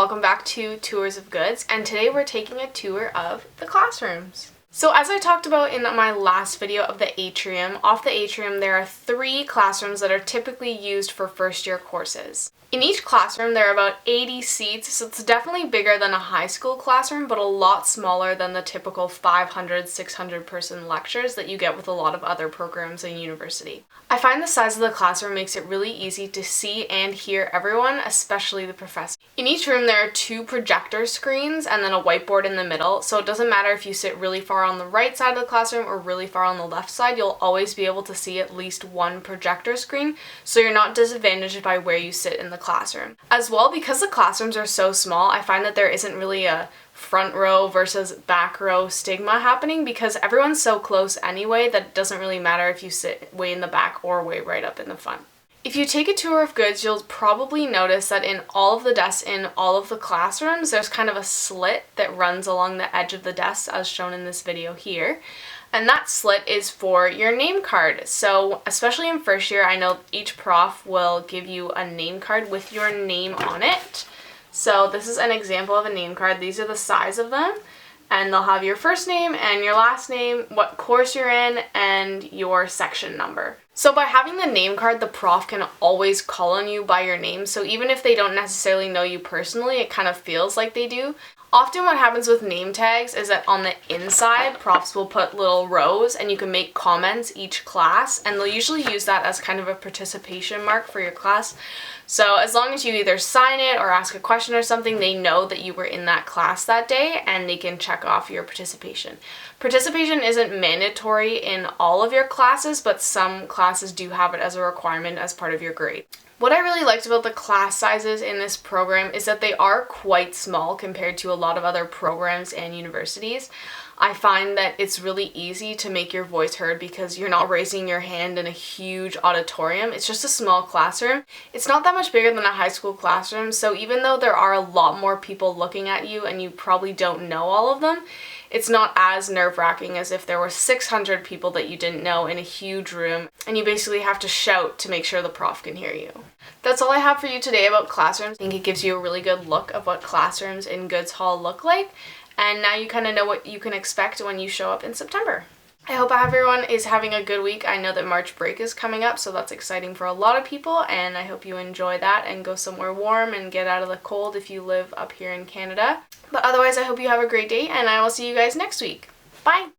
welcome back to Tours of Goods, and today we're taking a tour of the classrooms. So as I talked about in my last video of the atrium, off the atrium there are 3 classrooms that are typically used for first year courses. In each classroom there are about 80 seats, so it's definitely bigger than a high school classroom, but a lot smaller than the typical 500, 600 person lectures that you get with a lot of other programs in university. I find the size of the classroom makes it really easy to see and hear everyone, especially the professor. In each room there are 2 projector screens and then a whiteboard in the middle, so it doesn't matter if you sit really far on the right side of the classroom or really far on the left side, you'll always be able to see at least one projector screen, so you're not disadvantaged by where you sit in the classroom. As well, because the classrooms are so small, I find that there isn't really a front row versus back row stigma happening because everyone's so close anyway that it doesn't really matter if you sit way in the back or way right up in the front. If you take a tour of Goods, you'll probably notice that in all of the desks in all of the classrooms, there's kind of a slit that runs along the edge of the desks as shown in this video here. And that slit is for your name card. So especially in first year, I know each prof will give you a name card with your name on it. So this is an example of a name card. These are the size of them. And they'll have your first name and your last name, what course you're in, and your section number. So by having the name card, the prof can always call on you by your name, so even if they don't necessarily know you personally, it kind of feels like they do. Often what happens with name tags is that on the inside, profs will put little rows and you can make comments each class, and they'll usually use that as kind of a participation mark for your class. So as long as you either sign it or ask a question or something, they know that you were in that class that day and they can check off your participation. Participation isn't mandatory in all of your classes, but some classes do have it as a requirement as part of your grade. What I really liked about the class sizes in this program is that they are quite small compared to a lot of other programs and universities. I find that it's really easy to make your voice heard because you're not raising your hand in a huge auditorium. It's just a small classroom. It's not that much bigger than a high school classroom, so even though there are a lot more people looking at you and you probably don't know all of them, it's not as nerve-wracking as if there were 600 people that you didn't know in a huge room and you basically have to shout to make sure the prof can hear you. That's all I have for you today about classrooms. I think it gives you a really good look of what classrooms in Goods Hall look like, and now you kind of know what you can expect when you show up in September. I hope everyone is having a good week. I know that March break is coming up, so that's exciting for a lot of people, and I hope you enjoy that and go somewhere warm and get out of the cold if you live up here in Canada. But otherwise, I hope you have a great day, and I will see you guys next week. Bye!